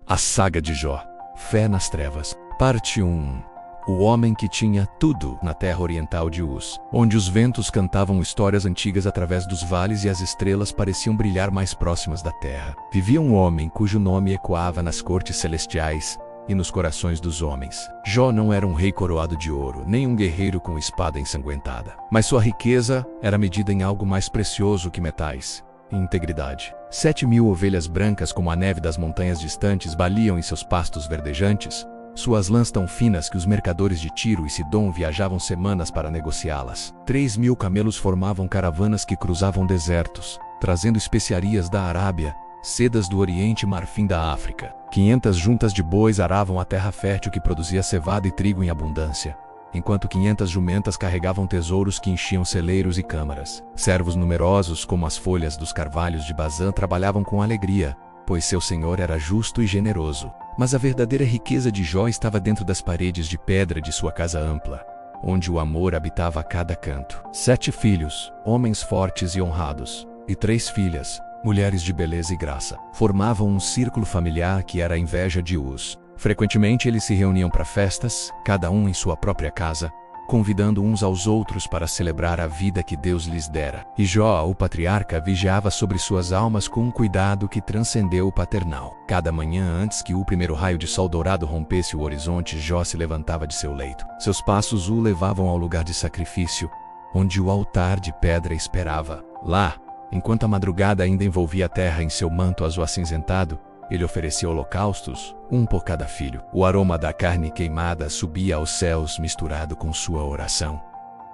A saga de Jó. Fé nas trevas. Parte 1. O homem que tinha tudo na terra oriental de Uz, onde os ventos cantavam histórias antigas através dos vales e as estrelas pareciam brilhar mais próximas da terra. Vivia um homem cujo nome ecoava nas cortes celestiais e nos corações dos homens. Jó não era um rei coroado de ouro, nem um guerreiro com espada ensanguentada. Mas sua riqueza era medida em algo mais precioso que metais: integridade. 7.000 ovelhas brancas como a neve das montanhas distantes baliam em seus pastos verdejantes, suas lãs tão finas que os mercadores de Tiro e Sidom viajavam semanas para negociá-las. 3.000 camelos formavam caravanas que cruzavam desertos, trazendo especiarias da Arábia, sedas do Oriente e marfim da África. 500 juntas de bois aravam a terra fértil que produzia cevada e trigo em abundância, enquanto 500 jumentas carregavam tesouros que enchiam celeiros e câmaras. Servos numerosos como as folhas dos carvalhos de Bazã trabalhavam com alegria, pois seu senhor era justo e generoso. Mas a verdadeira riqueza de Jó estava dentro das paredes de pedra de sua casa ampla, onde o amor habitava a cada canto. 7 filhos, homens fortes e honrados, e 3 filhas, mulheres de beleza e graça, formavam um círculo familiar que era a inveja de Uz. Frequentemente eles se reuniam para festas, cada um em sua própria casa, convidando uns aos outros para celebrar a vida que Deus lhes dera. E Jó, o patriarca, vigiava sobre suas almas com um cuidado que transcendeu o paternal. Cada manhã, antes que o primeiro raio de sol dourado rompesse o horizonte, Jó se levantava de seu leito. Seus passos o levavam ao lugar de sacrifício, onde o altar de pedra esperava. Lá, enquanto a madrugada ainda envolvia a terra em seu manto azul acinzentado, ele oferecia holocaustos, um por cada filho. O aroma da carne queimada subia aos céus misturado com sua oração.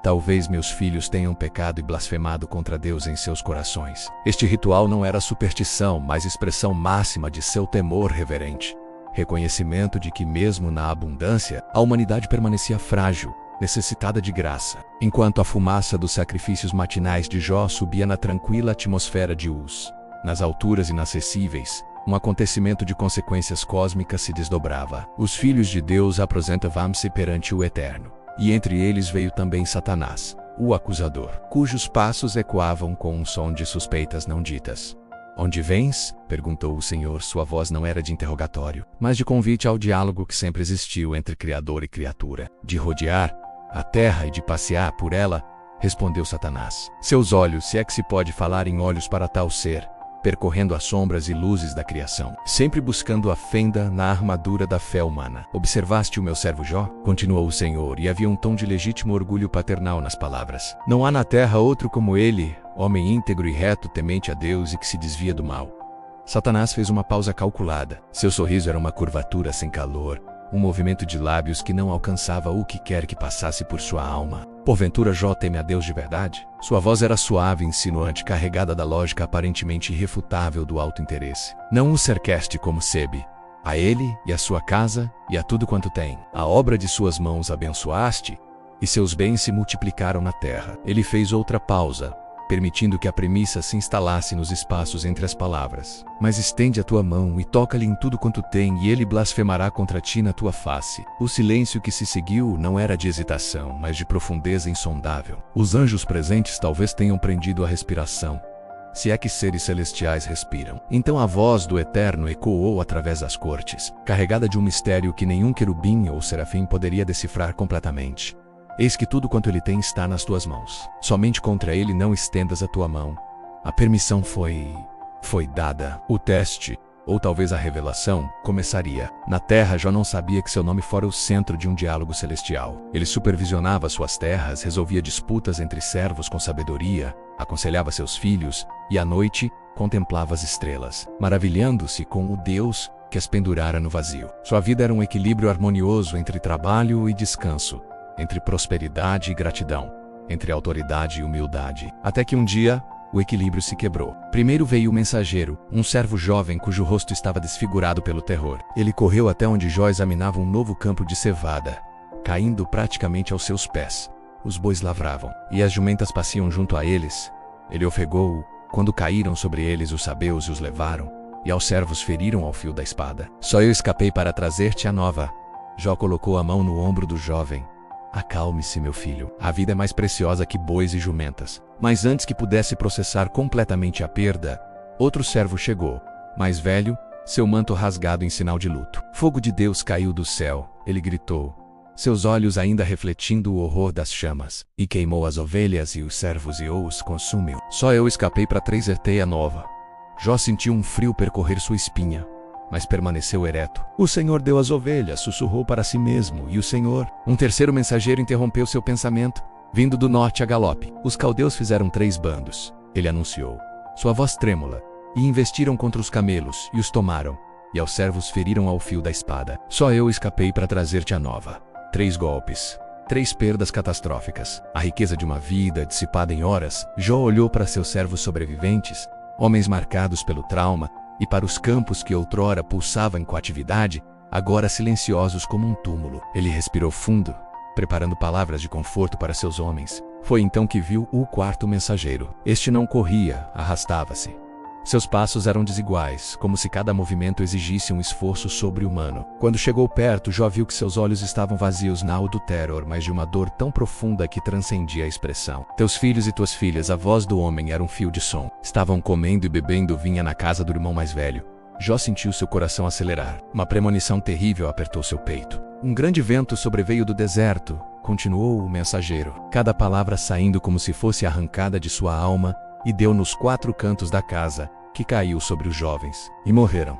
Talvez meus filhos tenham pecado e blasfemado contra Deus em seus corações. Este ritual não era superstição, mas expressão máxima de seu temor reverente. Reconhecimento de que mesmo na abundância, a humanidade permanecia frágil, necessitada de graça. Enquanto a fumaça dos sacrifícios matinais de Jó subia na tranquila atmosfera de Uz, nas alturas inacessíveis, um acontecimento de consequências cósmicas se desdobrava. Os filhos de Deus apresentavam-se perante o Eterno, e entre eles veio também Satanás, o acusador, cujos passos ecoavam com um som de suspeitas não ditas. Onde vens? Perguntou o Senhor. Sua voz não era de interrogatório, mas de convite ao diálogo que sempre existiu entre Criador e criatura. De rodear a terra e de passear por ela, respondeu Satanás. Seus olhos, se é que se pode falar em olhos para tal ser, percorrendo as sombras e luzes da criação, sempre buscando a fenda na armadura da fé humana. Observaste o meu servo Jó? Continuou o Senhor, e havia um tom de legítimo orgulho paternal nas palavras. Não há na terra outro como ele, homem íntegro e reto, temente a Deus e que se desvia do mal. Satanás fez uma pausa calculada. Seu sorriso era uma curvatura sem calor, um movimento de lábios que não alcançava o que quer que passasse por sua alma. Porventura Jó teme a Deus de verdade? Sua voz era suave e insinuante, carregada da lógica aparentemente irrefutável do alto interesse. Não o cercaste como Sebe, a ele e a sua casa e a tudo quanto tem. A obra de suas mãos abençoaste, e seus bens se multiplicaram na terra. Ele fez outra pausa, permitindo que a premissa se instalasse nos espaços entre as palavras. Mas estende a tua mão e toca-lhe em tudo quanto tem, e ele blasfemará contra ti na tua face. O silêncio que se seguiu não era de hesitação, mas de profundeza insondável. Os anjos presentes talvez tenham prendido a respiração, se é que seres celestiais respiram. Então a voz do Eterno ecoou através das cortes, carregada de um mistério que nenhum querubim ou serafim poderia decifrar completamente. Eis que tudo quanto ele tem está nas tuas mãos. Somente contra ele não estendas a tua mão. A permissão foi dada. O teste, ou talvez a revelação, começaria. Na terra, Jó não sabia que seu nome fora o centro de um diálogo celestial. Ele supervisionava suas terras, resolvia disputas entre servos com sabedoria, aconselhava seus filhos, e à noite, contemplava as estrelas, maravilhando-se com o Deus que as pendurara no vazio. Sua vida era um equilíbrio harmonioso entre trabalho e descanso, entre prosperidade e gratidão, entre autoridade e humildade. Até que um dia, o equilíbrio se quebrou. Primeiro veio o mensageiro, um servo jovem cujo rosto estava desfigurado pelo terror. Ele correu até onde Jó examinava um novo campo de cevada, caindo praticamente aos seus pés. Os bois lavravam, e as jumentas passeavam junto a eles. Ele ofegou quando caíram sobre eles os sabeus e os levaram, e aos servos feriram ao fio da espada. Só eu escapei para trazer-te a nova. Jó colocou a mão no ombro do jovem. Acalme-se, meu filho. A vida é mais preciosa que bois e jumentas. Mas antes que pudesse processar completamente a perda, outro servo chegou, mais velho, seu manto rasgado em sinal de luto. Fogo de Deus caiu do céu, ele gritou, seus olhos ainda refletindo o horror das chamas, e queimou as ovelhas e os servos e os consumiu. Só eu escapei para trazer teia nova. Jó sentiu um frio percorrer sua espinha, mas permaneceu ereto. O Senhor deu as ovelhas, sussurrou para si mesmo, e o Senhor... Um terceiro mensageiro interrompeu seu pensamento, vindo do norte a galope. Os caldeus fizeram 3 bandos, ele anunciou, sua voz trêmula, e investiram contra os camelos, e os tomaram, e aos servos feriram ao fio da espada. Só eu escapei para trazer-te a nova. 3 golpes, 3 perdas catastróficas, a riqueza de uma vida dissipada em horas. Jó olhou para seus servos sobreviventes, homens marcados pelo trauma, e para os campos que outrora pulsavam com atividade, agora silenciosos como um túmulo. Ele respirou fundo, preparando palavras de conforto para seus homens. Foi então que viu o 4º mensageiro. Este não corria, arrastava-se. Seus passos eram desiguais, como se cada movimento exigisse um esforço sobre-humano. Quando chegou perto, Jó viu que seus olhos estavam vazios não do terror, mas de uma dor tão profunda que transcendia a expressão. Teus filhos e tuas filhas, a voz do homem era um fio de som. Estavam comendo e bebendo vinha na casa do irmão mais velho. Jó sentiu seu coração acelerar. Uma premonição terrível apertou seu peito. Um grande vento sobreveio do deserto, continuou o mensageiro, cada palavra saindo como se fosse arrancada de sua alma, e deu nos 4 cantos da casa, que caiu sobre os jovens, e morreram.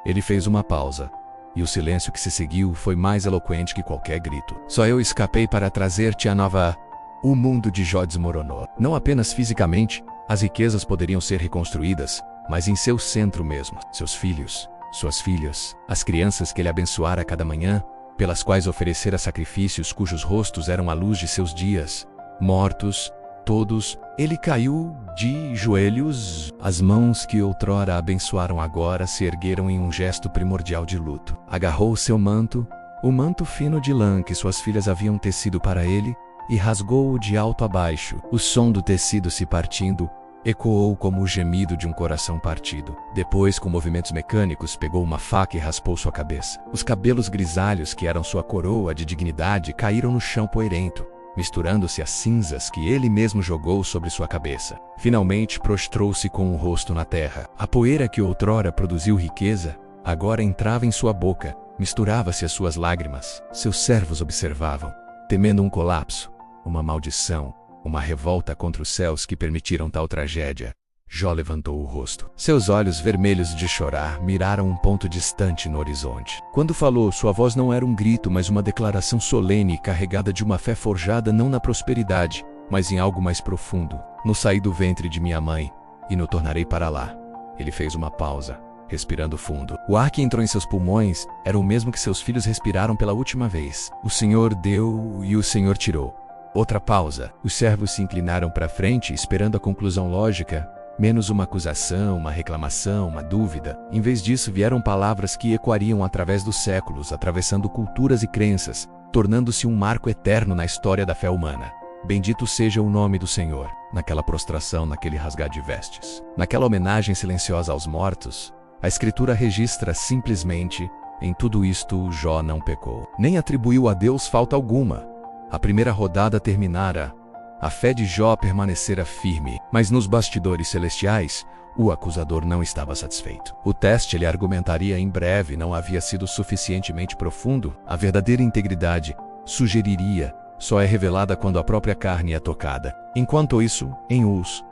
Ele fez uma pausa, e o silêncio que se seguiu foi mais eloquente que qualquer grito. Só eu escapei para trazer-te a nova... O mundo de Jó desmoronou. Não apenas fisicamente, as riquezas poderiam ser reconstruídas, mas em seu centro mesmo, seus filhos, suas filhas, as crianças que ele abençoara cada manhã, pelas quais oferecera sacrifícios cujos rostos eram a luz de seus dias, mortos, todos, ele caiu de joelhos. As mãos que outrora abençoaram agora se ergueram em um gesto primordial de luto. Agarrou seu manto, o manto fino de lã que suas filhas haviam tecido para ele, e rasgou-o de alto a baixo. O som do tecido se partindo ecoou como o gemido de um coração partido. Depois, com movimentos mecânicos, pegou uma faca e raspou sua cabeça. Os cabelos grisalhos que eram sua coroa de dignidade caíram no chão poeirento, misturando-se às cinzas que ele mesmo jogou sobre sua cabeça. Finalmente prostrou-se com o rosto na terra. A poeira que outrora produziu riqueza, agora entrava em sua boca, misturava-se às suas lágrimas. Seus servos observavam, temendo um colapso, uma maldição, uma revolta contra os céus que permitiram tal tragédia. Jó levantou o rosto. Seus olhos vermelhos de chorar miraram um ponto distante no horizonte. Quando falou, sua voz não era um grito, mas uma declaração solene carregada de uma fé forjada não na prosperidade, mas em algo mais profundo. No saí do ventre de minha mãe, e no tornarei para lá. Ele fez uma pausa, respirando fundo. O ar que entrou em seus pulmões era o mesmo que seus filhos respiraram pela última vez. O Senhor deu e o Senhor tirou. Outra pausa. Os servos se inclinaram para frente, esperando a conclusão lógica, menos uma acusação, uma reclamação, uma dúvida. Em vez disso, vieram palavras que ecoariam através dos séculos, atravessando culturas e crenças, tornando-se um marco eterno na história da fé humana. Bendito seja o nome do Senhor. Naquela prostração, naquele rasgar de vestes, naquela homenagem silenciosa aos mortos, a Escritura registra simplesmente: em tudo isto Jó não pecou, nem atribuiu a Deus falta alguma. A primeira rodada terminara. A fé de Jó permanecera firme, mas nos bastidores celestiais, o acusador não estava satisfeito. O teste, ele argumentaria em breve, não havia sido suficientemente profundo. A verdadeira integridade, sugeriria, só é revelada quando a própria carne é tocada. Enquanto isso, em Uz,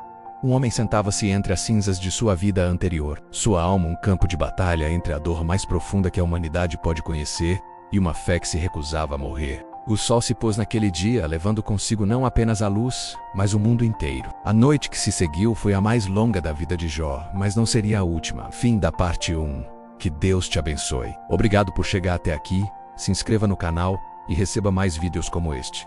um homem sentava-se entre as cinzas de sua vida anterior. Sua alma um campo de batalha entre a dor mais profunda que a humanidade pode conhecer e uma fé que se recusava a morrer. O sol se pôs naquele dia, levando consigo não apenas a luz, mas o mundo inteiro. A noite que se seguiu foi a mais longa da vida de Jó, mas não seria a última. Fim da parte 1. Que Deus te abençoe. Obrigado por chegar até aqui, se inscreva no canal e receba mais vídeos como este.